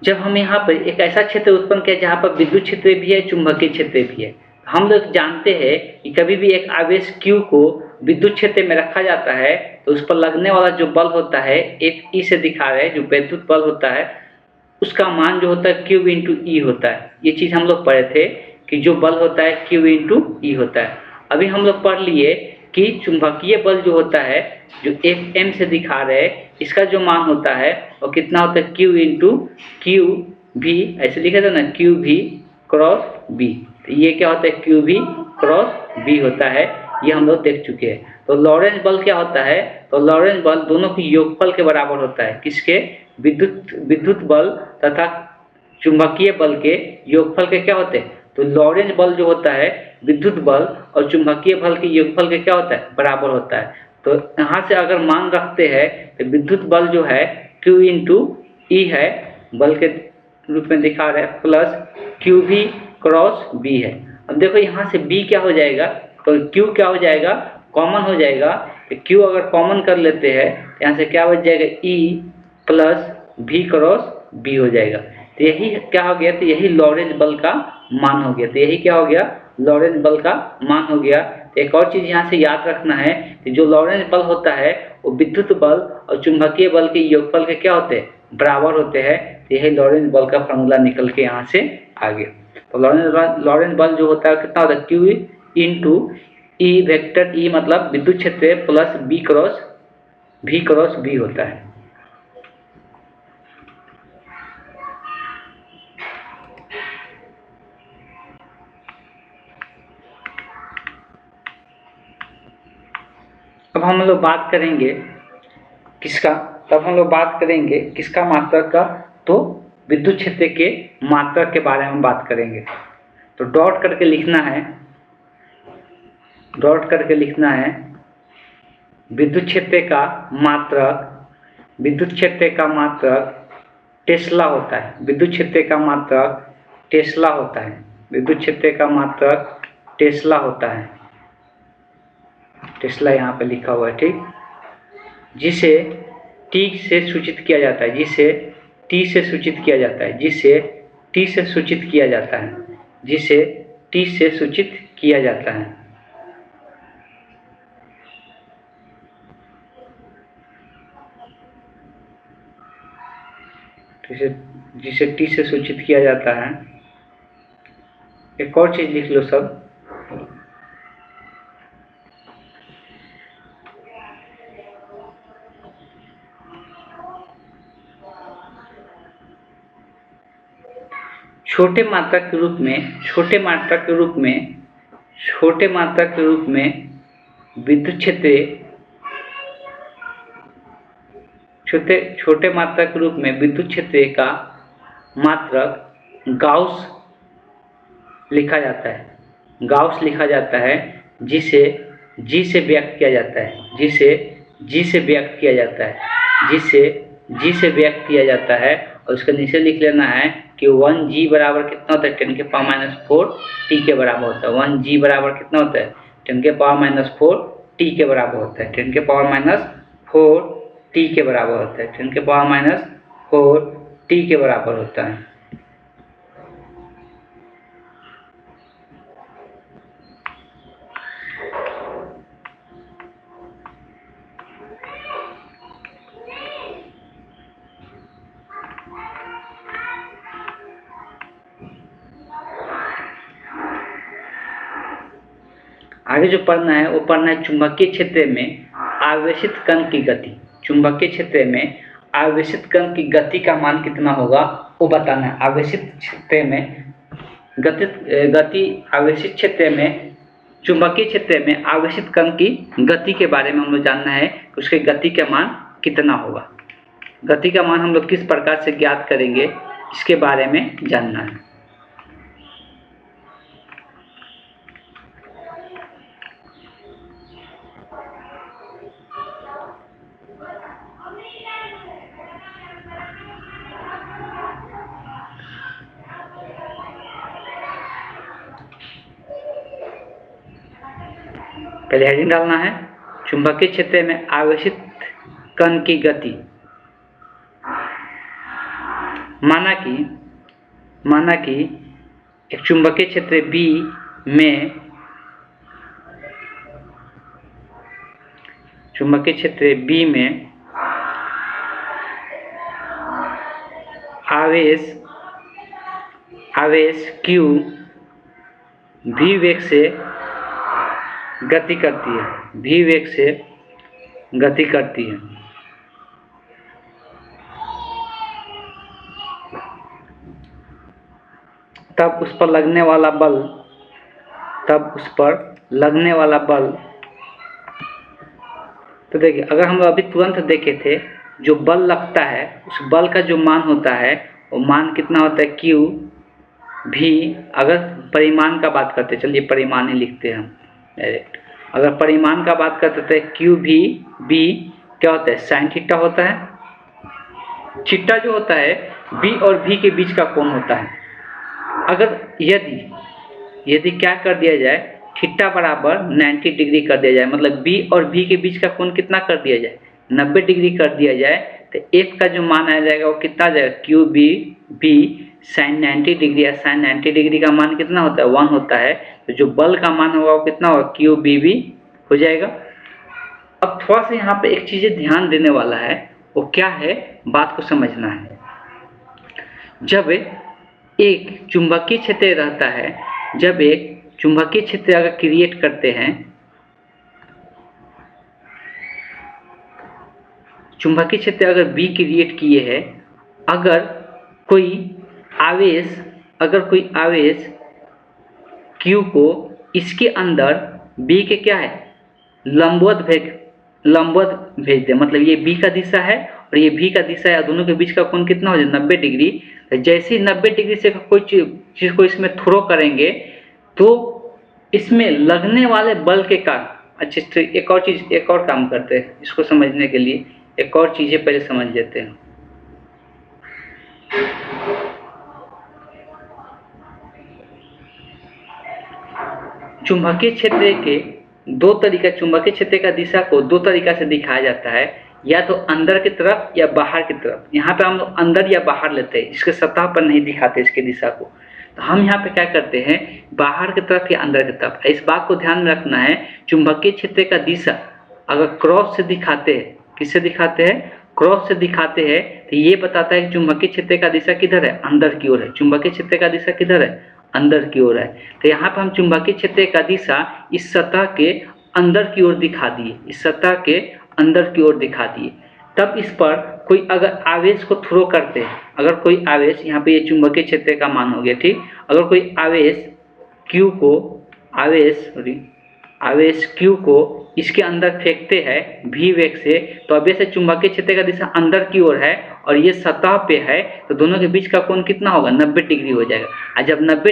A: जब हम यहाँ पर एक ऐसा क्षेत्र उत्पन्न किया जहाँ पर विद्युत क्षेत्र भी है, चुंबकीय क्षेत्र भी है, हम लोग जानते हैं कि कभी भी एक आवेश Q को विद्युत क्षेत्र में रखा जाता है तो उस पर लगने वाला जो बल होता है, एक ई से दिखा रहे हैं, जो विद्युत बल होता है, उसका मान जो होता है Q इंटू ई होता है। ये चीज़ हम लोग पढ़े थे कि जो बल होता है Q इंटू ई होता है। अभी हम लोग पढ़ लिए कि चुंबकीय बल जो होता है, जो एक m से दिखा रहे हैं, इसका जो मान होता है वो कितना होता है, Q इंटू क्यू भी, ऐसे लिखा था ना, क्यू भी क्रॉस बी। ये क्या होता है, क्यू भी क्रॉस बी होता है, ये हम लोग देख चुके हैं। तो लॉरेंज बल क्या होता है, तो लॉरेंज बल दोनों की योगफल के बराबर होता है। किसके, विद्युत बल तथा चुंबकीय बल के योगफल के क्या होते हैं। तो लॉरेंज बल जो होता है विद्युत बल और चुंबकीय बल के योगफल के क्या होता है, बराबर होता है। तो यहाँ से अगर मान रखते हैं तो विद्युत बल जो है Q इंटू ई है, बल के रूप में दिखा रहे हैं, प्लस क्यू भी क्रॉस बी है। अब देखो यहाँ से B क्या हो जाएगा, तो Q क्या हो जाएगा, कॉमन हो जाएगा। Q अगर कॉमन कर लेते हैं तो यहाँ से क्या बच जाएगा, E plus V cross B हो जाएगा। तो यही क्या हो गया, तो यही लॉरेंज बल का मान हो गया। तो यही क्या हो गया, लॉरेंज बल का मान हो गया। तो एक और चीज़ यहाँ से याद रखना है कि जो लॉरेंज बल होता है वो विद्युत बल और चुंबकीय बल के योगफल के क्या होते हैं, बराबर होते हैं। तो यही लॉरेंज बल का फॉर्मूला निकल के यहाँ से आ गया। तो लॉरेंज बल जो होता है कितना होता है, क्यू इंटू ई, वेक्टर ई मतलब विद्युत क्षेत्र, प्लस V क्रॉस बी होता है। अब हम लोग बात करेंगे किसका, तब हम लोग बात करेंगे किसका मात्रक का, तो विद्युत क्षेत्र के मात्रक के बारे में बात करेंगे। तो डॉट करके लिखना है, डॉट करके लिखना है विद्युत क्षेत्र का मात्रक, विद्युत क्षेत्र का मात्रक टेस्ला होता है, विद्युत क्षेत्र का मात्रक टेस्ला होता है, विद्युत क्षेत्र का मात्रक टेस्ला होता है, टेस्ला यहाँ पे लिखा हुआ है, ठीक, जिसे टी से सूचित किया जाता है, जिसे टी से सूचित किया जाता है, जिसे टी से सूचित किया जाता है, जिसे टी से सूचित किया जाता है। जिसे टी से सूचित किया जाता है। एक और चीज लिख लो सब, छोटे मात्रक के रूप में, छोटे मात्रक के रूप में, छोटे मात्रक के रूप में विद्युत क्षेत्र, छोटे मात्रक के रूप में विद्युत क्षेत्र का मात्रक गाउस लिखा जाता है, गाउस लिखा जाता है, जिसे जी से व्यक्त किया जाता है, जिसे जी से व्यक्त किया जाता है, जिसे जी से व्यक्त किया जाता है। और उसके नीचे लिख लेना है कि 1g बराबर कितना होता है, 10⁻⁴ t के बराबर होता है। 1g बराबर कितना होता है, 10⁻⁴ t के बराबर होता है, 10⁻⁴ t के बराबर होता है, 10⁻⁴ t के बराबर होता है। आगे जो पढ़ना है वो पढ़ना है चुंबकीय क्षेत्र में आवेशित कण की गति। चुंबकीय क्षेत्र में आवेशित कण की गति का मान कितना होगा वो बताना है। आवेशित क्षेत्र में गति आवेशित क्षेत्र में, चुंबकीय क्षेत्र में आवेशित कण की गति के बारे में हम लोग जानना है कि उसके गति का मान कितना होगा। गति का मान हम लोग किस प्रकार से ज्ञात करेंगे इसके बारे में जानना है। पहले हेडिंग डालना है चुंबकीय क्षेत्र में आवेशित कण की गति। माना कि एक चुंबकीय क्षेत्र B में, चुंबकीय क्षेत्र B में आवेश Q v वेग से गति करती है, v वेग से गति करती है। तब उस पर लगने वाला बल, तो देखिए अगर हम अभी तुरंत देखे थे जो बल लगता है उस बल का जो मान होता है वो मान कितना होता है Q भी। अगर परिमाण का बात करते, चलिए परिमाण ही लिखते हैं हम डायरेक्ट। अगर परिमाण का बात करते तो Q भी B क्या होता है, साइन थीटा होता है। थीटा जो होता है B और V के बीच का कोण होता है। अगर यदि क्या कर दिया जाए, थीटा बराबर 90 डिग्री कर दिया जाए, मतलब B और V के बीच का कोण कितना कर दिया जाए, 90 डिग्री कर दिया जाए, तो F का जो मान आ जाएगा वो कितना आ जाएगा, QB साइन 90 डिग्री या साइन 90 डिग्री का मान कितना होता है, 1 होता है। तो जो बल का मान होगा वो कितना होगा, QBB हो जाएगा। अब थोड़ा सा यहाँ पे एक चीज़ ध्यान देने वाला है, वो क्या है, बात को समझना है। जब एक चुंबकीय क्षेत्र रहता है, जब एक चुंबकीय क्षेत्र अगर क्रिएट करते हैं, चुंबकीय क्षेत्र अगर B क्रिएट किए है, अगर कोई आवेश Q को इसके अंदर B के क्या है, लंबवत वेग लंबवत भेज दें, मतलब ये बी का दिशा है और ये भी का दिशा है, दोनों के बीच का कोण कितना हो जाए 90 डिग्री। तो जैसे ही 90 डिग्री से कोई चीज को इसमें थ्रो करेंगे तो इसमें लगने वाले बल के कारण, अच्छा एक और चीज, एक और काम करते हैं इसको समझने के लिए, एक और चीजें पहले समझ लेते हैं। चुंबकीय क्षेत्र के दो तरीका, चुंबकीय क्षेत्र का दिशा को दो तरीका से दिखाया जाता है, या तो अंदर की तरफ या बाहर की तरफ। यहाँ पे हम लोग अंदर या बाहर लेते हैं, इसके सतह पर नहीं दिखाते इसके दिशा को। तो हम यहाँ पे क्या करते हैं, बाहर की तरफ या अंदर की तरफ। इस बात को ध्यान में रखना है, चुंबकीय क्षेत्र का दिशा अगर क्रॉस से दिखाते हैं, किससे दिखाते हैं, क्रॉस से दिखाते हैं, तो ये बताता है कि चुंबकीय क्षेत्र का दिशा किधर है, अंदर की ओर है। चुंबकीय क्षेत्र का दिशा किधर है, अंदर की ओर है। तो यहाँ पर हम चुंबकीय क्षेत्र का दिशा इस सतह के अंदर की ओर दिखा दिए, इस सतह के अंदर की ओर दिखा दिए। तब इस पर कोई अगर आवेश को थ्रो करते हैं, अगर कोई आवेश, यहाँ पे ये चुंबकीय क्षेत्र का मान हो गया, ठीक। अगर कोई आवेश Q को, आवेश Q को इसके अंदर फेंकते हैं V वेग से, तो अब से चुंबकीय क्षेत्र का दिशा अंदर की ओर है और ये सतह पे है, तो दोनों के बीच का कोण कितना होगा, 90 डिग्री हो जाएगा। और जब 90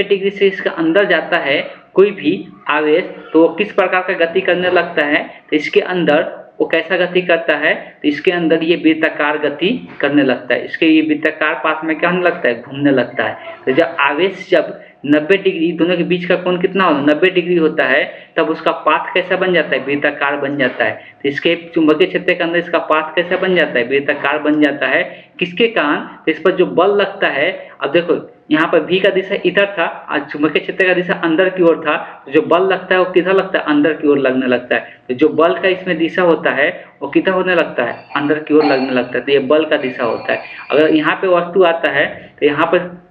A: डिग्री से इसका अंदर जाता है कोई भी आवेश, तो वो किस प्रकार का गति करने लगता है, तो इसके अंदर वो कैसा गति करता है, तो इसके अंदर ये वृत्ताकार गति करने लगता है, इसके ये वृत्ताकार पाथ में क्या होने लगता है, घूमने लगता है। तो जब आवेश जब 90 डिग्री, दोनों के बीच का कोण कितना होगा, 90 डिग्री होता है, तब उसका पाथ कैसा बन जाता है, वृत्ताकार बन जाता है। तो इसके चुंबकीय क्षेत्र के अंदर इसका पाथ कैसा बन जाता है, वृत्ताकार बन जाता है। किसके कारण, तो इस पर जो बल लगता है, अब देखो यहाँ पर V का दिशा इधर था और चुंबकीय क्षेत्र का दिशा अंदर की ओर था, तो जो बल लगता है वो किधर लगता है, अंदर की ओर लगने लगता है। तो जो बल का इसमें दिशा होता है वो किधर होने लगता है, अंदर की ओर लगने लगता है। तो ये बल का दिशा होता है। अगर यहाँ पे वस्तु आता है तो यहाँ पर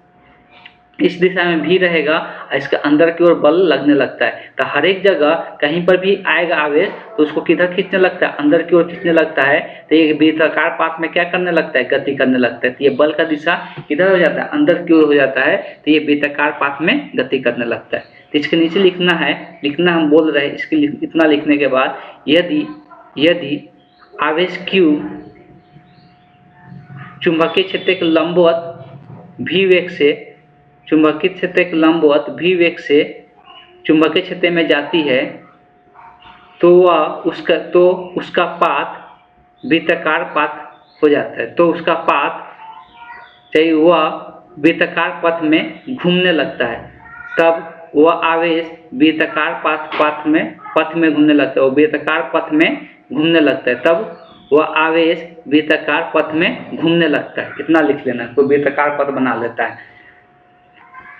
A: इस दिशा में भी रहेगा और इसके अंदर की ओर बल लगने लगता है। तो हर एक जगह कहीं पर भी आएगा आवेश तो उसको किधर खींचने लगता है, अंदर की ओर खींचने लगता है। तो ये वृत्ताकार पाथ में क्या करने लगता है, गति करने लगता है। तो ये बल का दिशा किधर हो जाता है, अंदर की ओर हो जाता है। तो ये वृत्ताकार पाथ में गति करने लगता है। तो इसके नीचे लिखना है, लिखना हम बोल रहे हैं, इसके इतना लिखने के बाद यदि आवेश Q चुंबकीय क्षेत्र के लंबवत V वेग से, चुंबकीय क्षेत्र के लंबवत V वेग से चुंबकीय क्षेत्र में जाती है, तो वह उसका पाथ वृत्ताकार पाथ हो जाता है। तो उसका पाथ चाहे वह वृत्ताकार पथ में घूमने लगता है, तब वह आवेश वृत्ताकार पथ में घूमने लगता है, वो वृत्ताकार पथ में घूमने लगता है, तब वह आवेश वृत्ताकार पथ में घूमने लगता है। इतना लिख लेना, कोई वृत्ताकार पथ बना लेता है।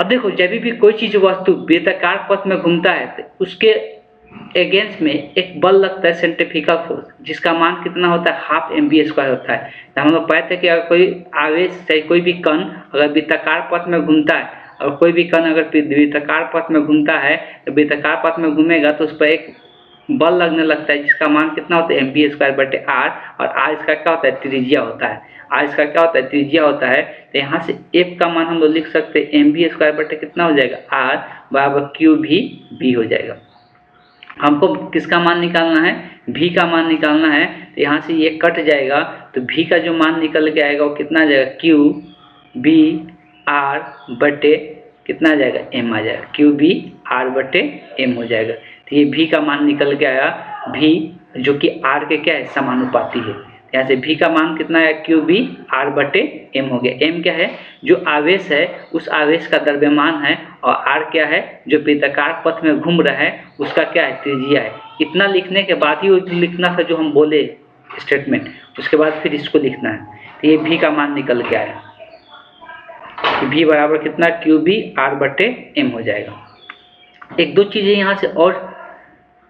A: अब देखो, जब भी कोई चीज वस्तु वृत्ताकार पथ में घूमता है तो उसके अगेंस्ट में एक बल लगता है, सेंट्रीफ्यूगल फोर्स, जिसका मान कितना होता है, ½ mv² होता है। तो हम लोग पाते हैं कि अगर कोई आवेश चाहे कोई भी कण अगर वृत्ताकार पथ में घूमता है, और कोई भी कण अगर वृत्ताकार पथ में घूमता है, तो वृत्ताकार पथ में घूमेगा तो उस पर एक बल लगने लगता है, जिसका मान कितना होता है, mv²/r। और r इसका क्या होता है, त्रिज्या होता है। r इसका क्या होता है, त्रिज्या होता है। तो यहाँ से f का मान हम लोग लिख सकते हैं mv² कितना हो जाएगा, r = qv हो जाएगा। हमको किसका मान निकालना है, v का मान निकालना है। तो यहाँ से ये कट जाएगा, तो v का जो मान निकल के आएगा वो कितना आ जाएगा, qb/r कितना आ जाएगा, m आ जाएगा, qb/r/m हो जाएगा। तो ये v का मान निकल के आया, v जो कि r के क्या है, समानुपाती है। यहाँ से v का मान कितना है, qb/r/m हो गया। m क्या है, जो आवेश है उस आवेश का द्रव्यमान है, और r क्या है, जो वृत्ताकार पथ में घूम रहा है उसका क्या है, त्रिज्या है। इतना लिखने के बाद ही वो लिखना था जो हम बोले स्टेटमेंट, उसके बाद फिर इसको लिखना है। तो ये v का मान निकल के आया, v बराबर कितना, qb/r/m हो जाएगा। एक दो चीजें यहाँ से और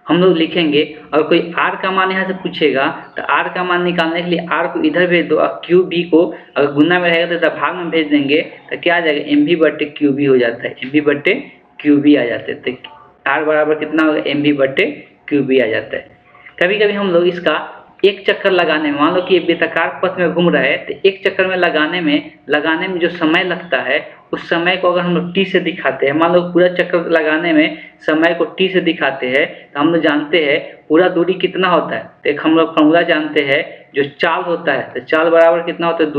A: हम लोग लिखेंगे। और कोई r का मान यहाँ से पूछेगा तो r का मान निकालने के लिए r को इधर भेज दो, और qb को अगर गुना में रहेगा तो भाग में भेज देंगे, तो क्या आ जाएगा, mv/qb हो जाता है, mv/qb आ जाता है। तो r बराबर कितना होगा, mv/qb आ जाता है। कभी कभी हम लोग इसका एक चक्कर लगाने में, मान लो कि ये वृत्ताकार पथ में घूम रहा है, तो एक चक्कर में लगाने में जो समय लगता है, उस समय को अगर हम लोग टी से दिखाते हैं, मान लो पूरा चक्कर लगाने में समय को टी से दिखाते हैं, तो हम लोग जानते हैं पूरा दूरी कितना होता है। तो एक हम लोग फॉर्मूला जानते हैं, जो चाल होता है, तो चाल बराबर कितना होता है,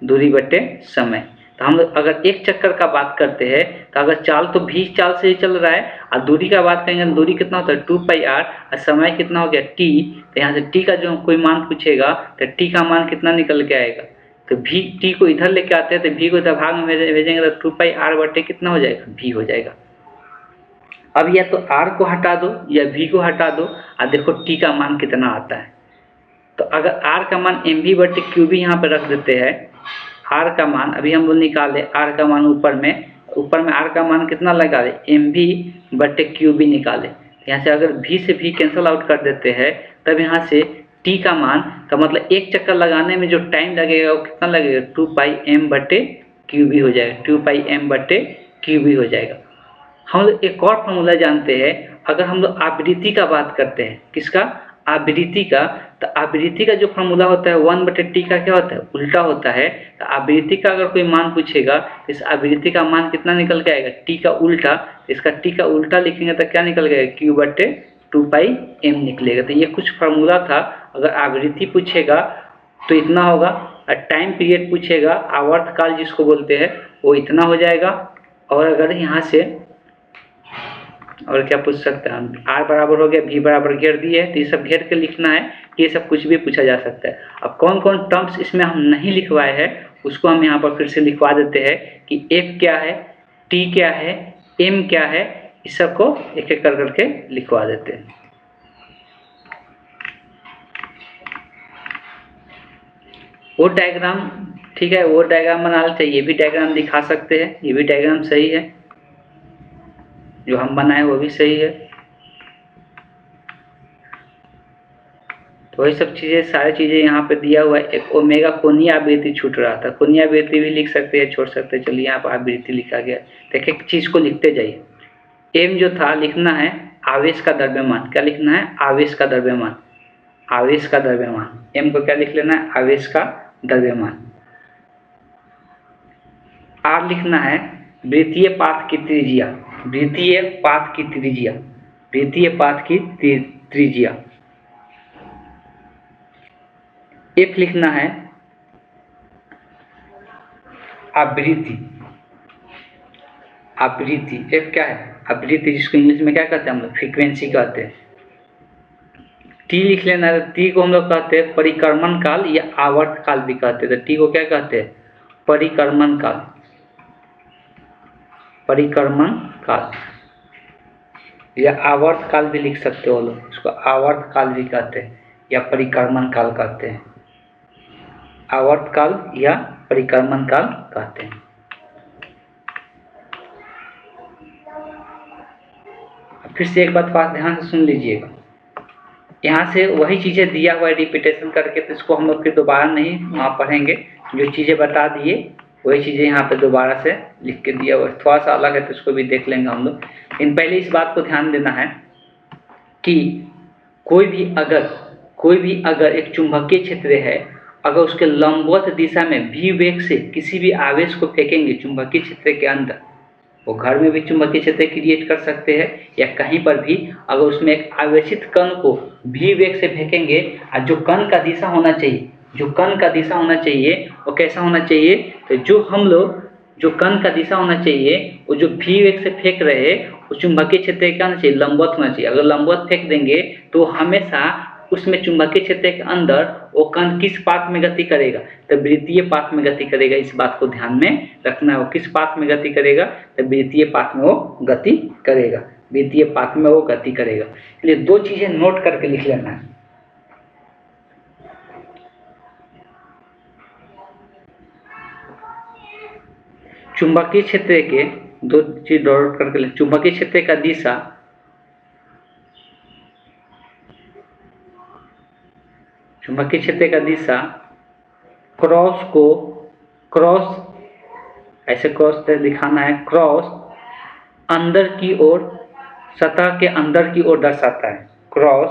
A: दूरी बटे समय। तो हम लोग अगर एक चक्कर का बात करते हैं, तो अगर चाल तो भी चाल से ही चल रहा है, और दूरी का बात करेंगे, दूरी कितना होता है 2πr, और समय कितना हो गया t। तो यहाँ से t का जो कोई मान पूछेगा, तो t का मान कितना निकल के आएगा, तो v, t को इधर लेके आते हैं, तो v को इधर भाग में भेजेंगे, तो 2πr बटे कितना हो जाएगा, v हो जाएगा। अब या तो r को हटा दो या v को हटा दो, और देखो t का मान कितना आता है। तो अगर r का मान mv बटे क्यू भी यहाँ पर रख देते हैं, r का मान अभी हम लोग निकाले, r का मान ऊपर में r का मान कितना निकाले, mv बटे क्यू भी निकाले। यहाँ से अगर v से v कैंसिल आउट कर देते हैं, तब यहाँ से t का मान का मतलब एक चक्कर लगाने में जो टाइम लगेगा वो कितना लगेगा, 2πm बटे क्यू भी हो जाएगा, 2πm बटे क्यू भी हो जाएगा। हम लोग एक और फॉर्मूला जानते हैं, अगर हम लोग आवृत्ति का बात करते हैं, किसका, आवृत्ति का, तो आवृत्ति का जो फॉर्मूला होता है 1/t का क्या होता है, उल्टा होता है। तो आवृत्ति का अगर कोई मान पूछेगा, इस आवृत्ति का मान कितना निकल के आएगा, t का उल्टा। इसका t का उल्टा लिखेंगे तो क्या निकल गएगा, q बटे 2πm निकलेगा। तो ये कुछ फॉर्मूला था, अगर आवृत्ति पूछेगा तो इतना होगा, और टाइम पीरियड पूछेगा, आवर्तकाल जिसको बोलते हैं, वो इतना हो जाएगा। और अगर यहाँ से और क्या पूछ सकते हैं, r बराबर हो गया, v बराबर घेर दिए है, तो ये सब घेर के लिखना है, ये सब कुछ भी पूछा जा सकता है। अब कौन कौन टर्म्स इसमें हम नहीं लिखवाए हैं, उसको हम यहाँ पर फिर से लिखवा देते हैं कि f क्या है, t क्या है, m क्या है, इस सब को एक एक कर करके लिखवा देते हैं। वो डायग्राम ठीक है, वो डायग्राम बनाना चाहिए, ये भी डायग्राम दिखा सकते हैं, ये भी डायग्राम सही है, जो हम बनाए वो भी सही है। तो वही सब चीज़ें, सारी चीज़ें यहाँ पे दिया हुआ है। एक ओमेगा कोणीय आवृत्ति छूट रहा था, कोणीय आवृत्ति भी लिख सकते हैं, छोड़ सकते हैं, चलिए यहाँ पर आवृत्ति लिखा गया। तो एक एक चीज़ को लिखते जाइए। एम जो था लिखना है आवेश का द्रव्यमान, क्या लिखना है, आवेश का द्रव्यमान, आवेश का द्रव्यमान। एम को क्या लिख लेना है, आवेश का द्रव्यमान। आर लिखना है वृत्तीय पाथ की त्रिज्या, वृत्तीय पाथ की त्रिज्या, वृत्तीय पाथ की त्रिज्या। एफ लिखना है आवृत्ति, आवृत्ति। एफ क्या है, आवृत्ति, जिसको इंग्लिश में क्या कहते हैं हम लोग, फ्रीक्वेंसी कहते हैं। टी लिख लेना है, टी को हम लोग कहते हैं परिक्रमण काल या आवर्त काल भी कहते हैं। तो टी को क्या कहते हैं, परिक्रमण काल, परिक्रमण काल या आवर्त काल भी लिख सकते हो लोग, इसको आवर्त काल भी कहते हैं या परिक्रमण काल कहते हैं, आवर्त काल या परिक्रमण काल कहते हैं। फिर से एक बात ध्यान से सुन लीजिएगा, यहाँ से वही चीज़ें दिया हुआ है रिपीटेशन करके, तो इसको हम लोग फिर दोबारा नहीं वहाँ पढ़ेंगे, जो चीज़ें बता दिए वही चीज़ें यहाँ पे दोबारा से लिख के दिया हुआ है। थोड़ा सा अलग है तो इसको भी देख लेंगे हम लोग। लेकिन पहले इस बात को ध्यान देना है कि कोई भी अगर एक चुंबकीय क्षेत्र है, अगर उसके लंबवत दिशा में v वेग से किसी भी आवेश को फेंकेंगे चुंबकीय क्षेत्र के अंदर, वो घर में भी चुंबकीय क्षेत्र क्रिएट कर सकते हैं या कहीं पर भी, अगर उसमें एक आवेशित कण को v वेग से फेंकेंगे, और जो कण का दिशा होना चाहिए, जो कण का दिशा होना चाहिए वो कैसा होना चाहिए, तो जो हम लोग जो कण का दिशा होना चाहिए वो जो v वेग से फेंक रहे वो चुंबकीय क्षेत्र क्या होना चाहिए, लंबवत होना चाहिए। अगर लंबवत फेंक देंगे तो हमेशा उसमें चुंबकीय क्षेत्र के अंदर वो कण किस पाथ में गति करेगा, तो वृत्तीय पाथ में गति करेगा। इस बात को ध्यान में रखना है, वो किस पाथ में गति करेगा, तो वृत्तीय पाथ में वो गति करेगा, वृत्तीय पाथ में वो गति करेगा। इसलिए दो चीजें नोट करके लिख लेना है। चुंबकीय क्षेत्र के दो चीज नोट करके लिख, चुंबकीय क्षेत्र का दिशा, चुंबकीय क्षेत्र का दिशा क्रॉस ऐसे क्रॉस दिखाना है, क्रॉस अंदर की ओर, सतह के अंदर की ओर दर्शाता है, क्रॉस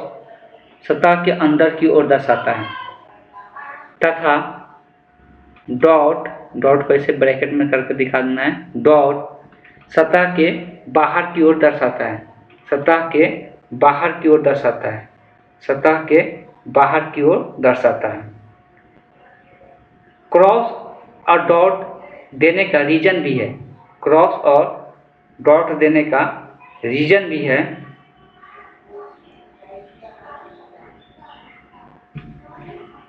A: सतह के अंदर की ओर दर्शाता है, तथा डॉट, डॉट को ऐसे ब्रैकेट में करके दिखा देना है, डॉट सतह के बाहर की ओर दर्शाता है, सतह के बाहर की ओर दर्शाता है, सतह के बाहर की ओर दर्शाता है। क्रॉस और डॉट देने का रीजन भी है, क्रॉस और डॉट देने का रीजन भी है।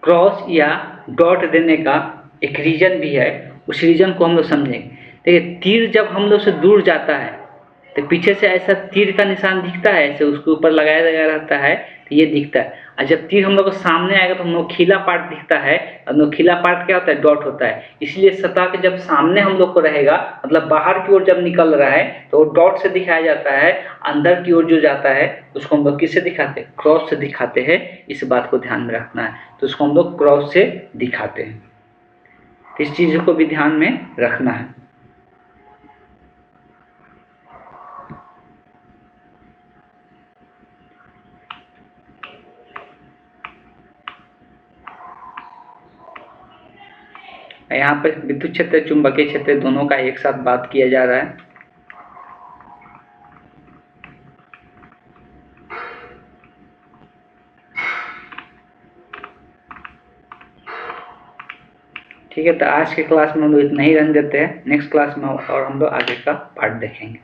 A: क्रॉस या डॉट देने का एक रीजन भी है, उस रीजन को हम लोग समझेंगे। देखिए, तीर जब हम लोग से दूर जाता है तो पीछे से ऐसा तीर का निशान दिखता है, ऐसे उसके ऊपर लगाया गया रहता है तो ये दिखता है। और जब तीर हम लोग को सामने आएगा तो हम लोग खिला पार्ट दिखता है, और नोखिला पार्ट क्या होता है, डॉट होता है। इसलिए सतह के जब सामने हम लोग को रहेगा, मतलब बाहर की ओर जब निकल रहा है तो डॉट से दिखाया जाता है, अंदर की ओर जो जाता है उसको हम लोग किससे दिखाते हैं, क्रॉस से दिखाते हैं। इस बात को ध्यान में रखना है, तो उसको हम लोग क्रॉस से दिखाते हैं। इस चीज को भी ध्यान में रखना है। यहाँ पर विद्युत क्षेत्र, चुंबकीय क्षेत्र दोनों का एक साथ बात किया जा रहा है। ठीक है, तो आज के क्लास में हम लोग इतना ही रहने देते हैं। नेक्स्ट क्लास में और हम लोग आगे का पार्ट देखेंगे।